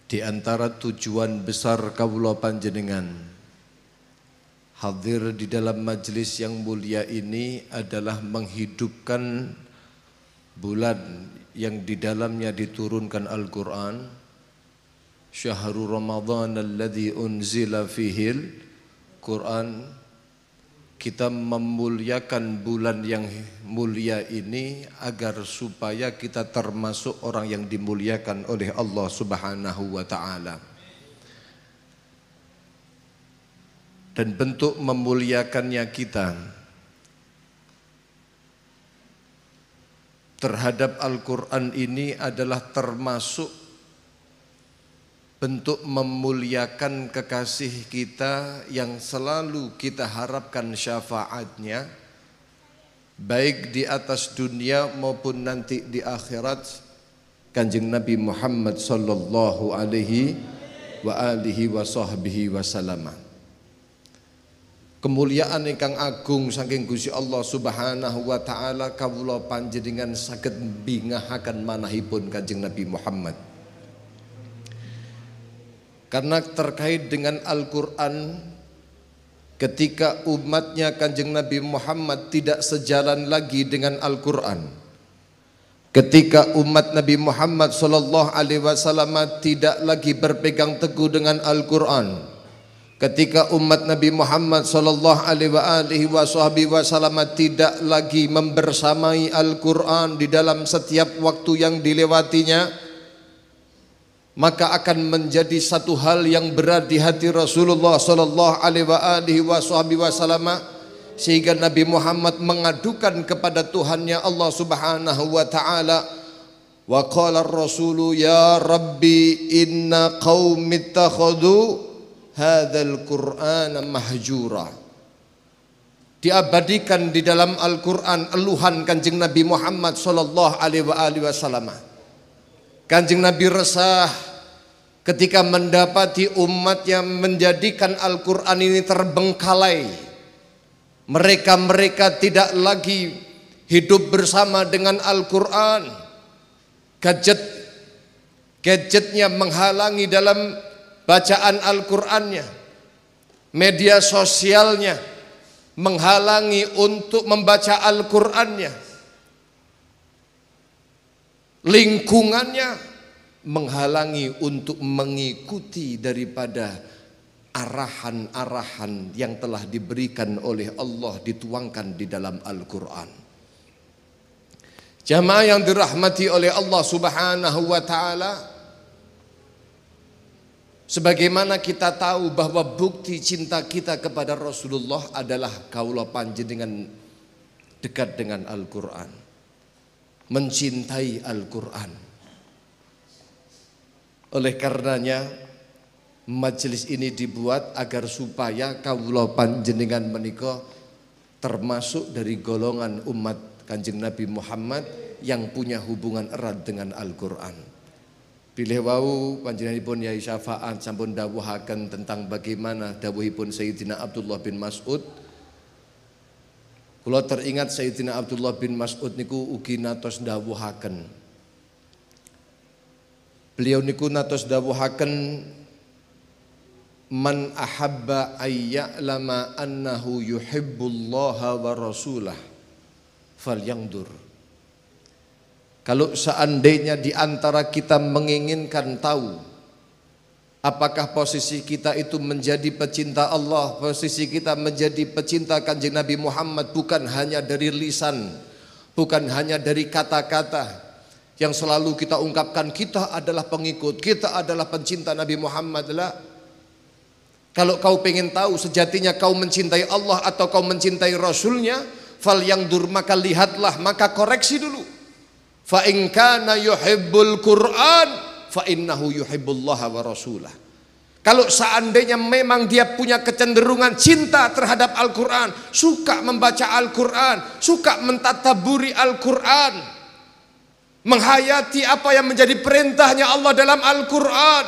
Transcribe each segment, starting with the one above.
Di antara tujuan besar kawula panjenengan hadir di dalam majelis yang mulia ini adalah menghidupkan bulan yang di dalamnya diturunkan Al-Quran. Syahrul Ramadan alladzi unzila fihil Quran. Kita memuliakan bulan yang mulia ini agar supaya kita termasuk orang yang dimuliakan oleh Allah Subhanahu wa ta'ala. Dan bentuk memuliakannya kita terhadap Al-Quran ini adalah termasuk bentuk memuliakan kekasih kita yang selalu kita harapkan syafaatnya, baik di atas dunia maupun nanti di akhirat, Kanjeng Nabi Muhammad sallallahu alaihi wa alihi wa sahbihi wasallam. Kemuliaan ingkang agung saking Gusti Allah Subhanahu wa taala kawula panjenengan saged mbingahaken manahipun Kanjeng Nabi Muhammad. Karena terkait dengan Al-Quran, ketika umatnya Kanjeng Nabi Muhammad tidak sejalan lagi dengan Al-Quran, ketika umat Nabi Muhammad sallallahu alaihi wasallam tidak lagi berpegang teguh dengan Al-Quran, ketika umat Nabi Muhammad sallallahu alaihi wasallam tidak lagi membersamai Al-Quran di dalam setiap waktu yang dilewatinya, maka akan menjadi satu hal yang berat di hati Rasulullah sallallahu alaihi wasallam, sehingga Nabi Muhammad mengadukan kepada Tuhannya Allah Subhanahu wa taala, wa qala ar-rasulu ya rabbi inna qaumi ittakhadhu hadzal qur'ana mahjura. Diabadikan di dalam Al-Qur'an eluhan Kanjeng Nabi Muhammad sallallahu alaihi wasallam. Kanjeng Nabi resah ketika mendapati umatnya menjadikan Al-Quran ini terbengkalai. Mereka tidak lagi hidup bersama dengan Al-Quran. Gadgetnya menghalangi dalam bacaan Al-Qurannya. Media sosialnya menghalangi untuk membaca Al-Qurannya. Lingkungannya menghalangi untuk mengikuti daripada arahan-arahan yang telah diberikan oleh Allah, dituangkan di dalam Al-Quran. Jamaah yang dirahmati oleh Allah Subhanahu wa ta'ala, sebagaimana kita tahu bahwa bukti cinta kita kepada Rasulullah adalah kaula panjenengan dekat dengan Al-Quran, mencintai Al-Quran. Oleh karenanya majelis ini dibuat agar supaya kawula panjenengan menika termasuk dari golongan umat Kanjeng Nabi Muhammad yang punya hubungan erat dengan Al-Quran. Bilih wau panjenenganipun Yai Syafaat sampun dawuhaken tentang bagaimana dawuhipun Sayyidina Abdullah bin Mas'ud. Kula teringat Sayyidina Abdullah bin Mas'ud niku ugi natos dawuhaken. Beliau niku natos dawuhaken, man ahabba ayya'lama annahu yuhibbullaha wa rasulah falyangdur. Kalau seandainya di antara kita menginginkan tahu apakah posisi kita itu menjadi pecinta Allah, posisi kita menjadi pecinta Kanjeng Nabi Muhammad, bukan hanya dari lisan, bukan hanya dari kata-kata yang selalu kita ungkapkan, kita adalah pengikut, kita adalah pencinta Nabi Muhammad. Kalau kau pengen tahu sejatinya kau mencintai Allah atau kau mencintai Rasulnya, fal yangdur, maka lihatlah, maka koreksi dulu. Fa in kana yuhibbul Qur'an fa innahu yuhibbullaha wa rasulah. Kalau seandainya memang dia punya kecenderungan cinta terhadap Al-Quran, suka membaca Al-Quran, suka mentadaburi Al-Quran, menghayati apa yang menjadi perintahnya Allah dalam Al-Quran,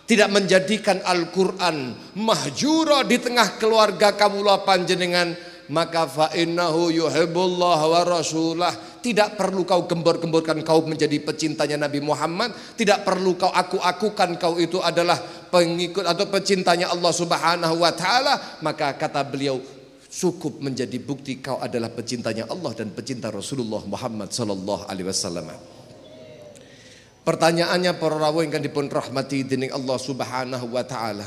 tidak menjadikan Al-Quran mahjura di tengah keluarga kawula panjenengan, maka fa innahu yuhibbullah wa rasulah, Tidak perlu kau gembor-gemborkan kau menjadi pecintanya Nabi Muhammad. Tidak perlu kau aku-akukan kau itu adalah pengikut atau pecintanya Allah Subhanahu wa ta'ala. Maka kata beliau, cukup menjadi bukti kau adalah pecintanya Allah dan pecinta Rasulullah Muhammad sallallahu alaihi wasallam. Pertanyaannya para rawuh ingkang dipun rahmati dening Allah Subhanahu wa taala.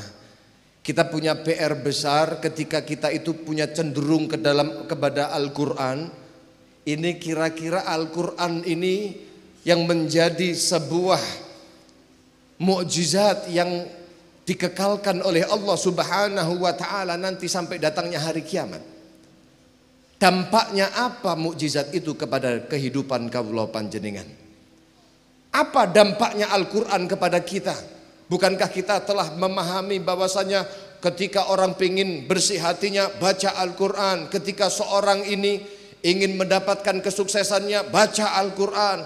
Kita punya PR besar ketika kita itu punya cenderung kepada Al-Qur'an. Ini kira-kira Al-Qur'an ini yang menjadi sebuah mukjizat yang dikekalkan oleh Allah Subhanahu wa taala nanti sampai datangnya hari kiamat. Dampaknya apa mukjizat itu kepada kehidupan kawula panjenengan? Apa dampaknya Al-Qur'an kepada kita? Bukankah kita telah memahami bahwasanya ketika orang ingin bersih hatinya baca Al-Qur'an, ketika seorang ini ingin mendapatkan kesuksesannya baca Al-Qur'an,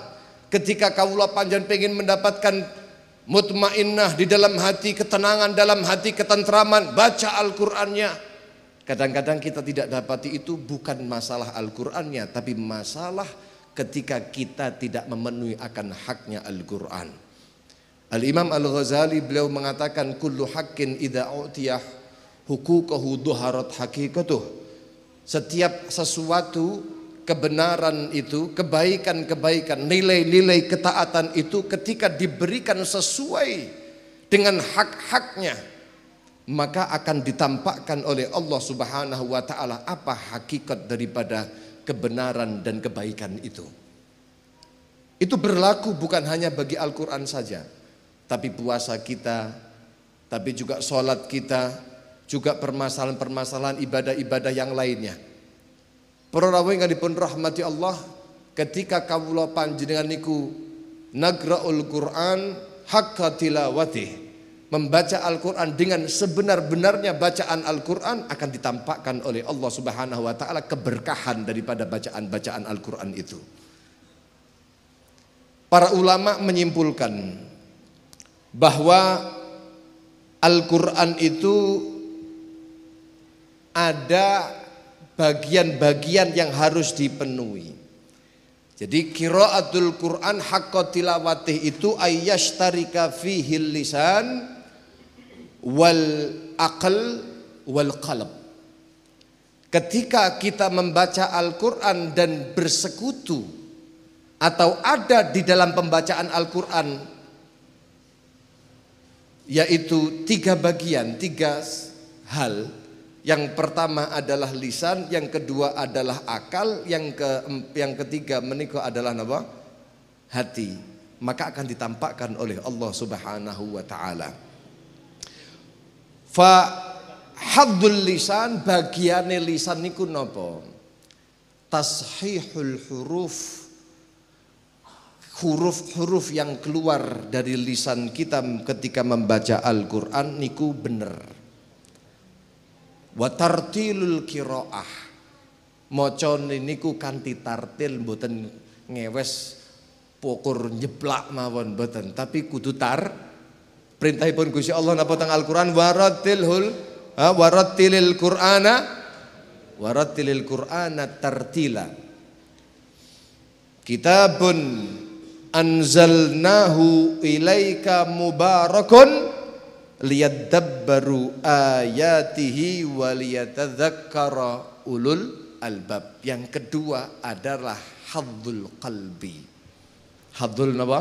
ketika kawula panjenengan ingin mendapatkan mutmainnah di dalam hati, ketenangan dalam hati, ketentraman, baca Al-Qur'annya. Kadang-kadang kita tidak dapati itu bukan masalah Al-Qur'annya, tapi masalah ketika kita tidak memenuhi akan haknya Al-Qur'an. Al-Imam Al-Ghazali beliau mengatakan kullu haqqin idza u'tiyah huquqahu dhuharat haqiqatuh. Setiap sesuatu kebenaran itu, kebaikan-kebaikan, nilai-nilai ketaatan itu ketika diberikan sesuai dengan hak-haknya, maka akan ditampakkan oleh Allah Subhanahu wa taala apa hakikat daripada kebenaran dan kebaikan itu. Itu berlaku bukan hanya bagi Al-Qur'an saja, tapi puasa kita, tapi juga sholat kita, juga permasalahan-permasalahan ibadah-ibadah yang lainnya. Para rawuh ingkang dipun rahmati Allah, ketika kawula panjenengan niku nagra'ul Qur'an haqqa tilawatih, membaca Al-Qur'an dengan sebenar-benarnya bacaan Al-Qur'an, akan ditampakkan oleh Allah Subhanahu wa taala keberkahan daripada bacaan-bacaan Al-Qur'an itu. Para ulama menyimpulkan bahwa Al-Qur'an itu ada bagian-bagian yang harus dipenuhi. Jadi qiraatul Qur'an haqqa tilawatih itu ayyashtarika fihil lisan wal aql wal qalb. Ketika kita membaca Al-Qur'an dan bersekutu atau ada di dalam pembacaan Al-Qur'an, yaitu tiga bagian, tiga hal. Yang pertama adalah lisan, yang kedua adalah akal, yang ketiga menika adalah apa? Hati. Maka akan ditampakkan oleh Allah Subhanahu wa taala. Fa haddul lisan, bagiane lisan niku napa? Tashihul huruf. Huruf-huruf yang keluar dari lisan kita ketika membaca Al-Qur'an niku bener. Wa tartilul qiraah, maca niku kanthi tartil, mboten ngewes pokur nyeblak mawon mboten, tapi kudu perintahipun Gusti Allah napa teng Al-Qur'an warattilil Qur'ana tartila. Kitabun anzalnahu ilaika mubarakun liyadabbaru ayatihi waliyatadzakkara ulul albab. Yang kedua adalah hadzul qalbi. Hadzul napa?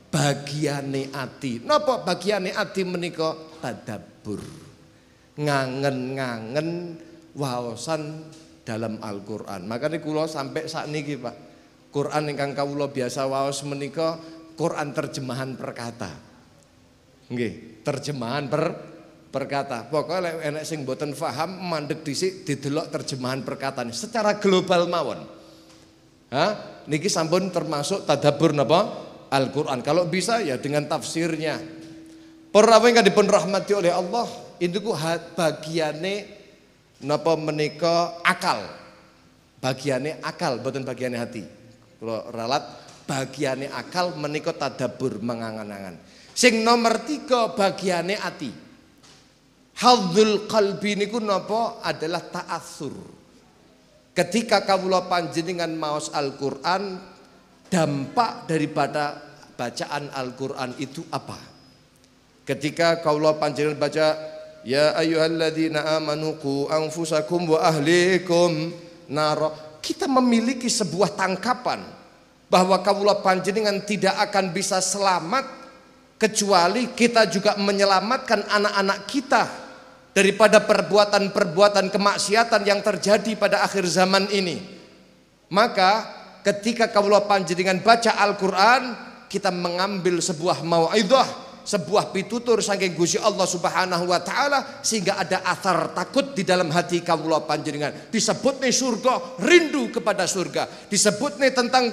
Bagiane ati. Napa bagiane ati menika? Tadabbur. Ngangen-ngangen waosan dalam Al-Qur'an. Makanya kula sampai sakniki Pak, Qur'an ingkang kawula biasa waos menika Qur'an terjemahan perkata. Nggih, terjemahan perkata. Pokoknya enek sing mboten paham mandeg dhisik didelok terjemahan perkata secara global mawon. Niki sampun termasuk tadabbur napa? Al-Qur'an. Kalau bisa ya dengan tafsirnya. Para rawuh ingkang dipun rahmati oleh Allah, itu ku bagiane napa menika akal. Bagiane akal, mboten bagiane hati. Kalau ralat bagiane akal menika tadabbur, mengangan-angan. Sing nomor 3 bagiane ati. Hadzul qalbi niku napa? Adalah ta'assur. Ketika kawula panjenengan maos Al-Qur'an, dampak daripada bacaan Al-Quran itu apa? Ketika kaula panjenengan baca ya ayyuhalladzina amanu qu anfusakum wa ahlikum nar, kita memiliki sebuah tangkapan bahwa kaula panjenengan tidak akan bisa selamat kecuali kita juga menyelamatkan anak-anak kita daripada perbuatan-perbuatan kemaksiatan yang terjadi pada akhir zaman ini. Maka ketika kaula panjenengan baca Al-Quran, kita mengambil sebuah mau'idhah, sebuah pitutur saking Gusti Allah Subhanahu wa taala, sehingga ada athar takut di dalam hati kaula panjenengan. Disebutnya surga, rindu kepada surga. Disebutnya tentang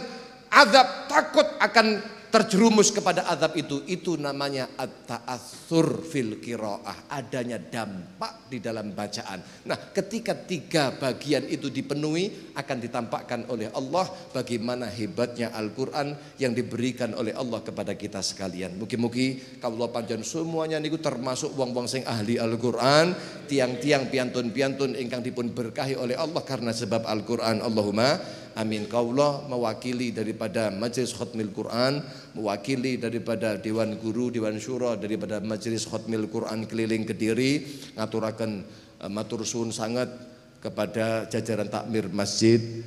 azab, takut akan terjerumus kepada azab itu namanya at-ta'atsur fil qiraah, adanya dampak di dalam bacaan. Nah, ketika tiga bagian itu dipenuhi, akan ditampakkan oleh Allah bagaimana hebatnya Al-Quran yang diberikan oleh Allah kepada kita sekalian. Mugi-mugi kawula panjenengan semuanya niku termasuk wong-wong sing ahli Al-Quran, tiang-tiang piantun-piantun ingkang dipun berkahi oleh Allah karena sebab Al-Quran. Allahumma amin. Kaula mewakili daripada Majelis Khatmil Quran, mewakili daripada Dewan Guru, Dewan Syura, daripada Majelis Khatmil Quran keliling Kediri, ngaturaken matur suwun sangat kepada jajaran takmir Masjid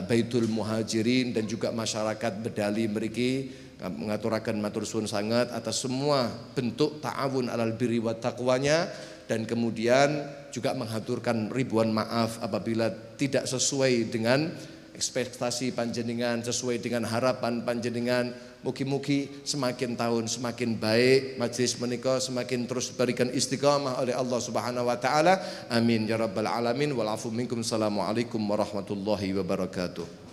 Baitul Muhajirin dan juga masyarakat Bedali mriki, ngaturaken matur suwun sangat atas semua bentuk ta'awun alal birri wa taqwanya, dan kemudian juga menghaturkan ribuan maaf apabila tidak sesuai dengan ekspektasi panjenengan, sesuai dengan harapan panjenengan. Mugi-mugi semakin tahun semakin baik majelis menika, semakin terus berikan istiqamah oleh Allah Subhanahu wa taala. Amin ya rabbal alamin. Wal afu minkum. Assalamualaikum warahmatullahi wabarakatuh.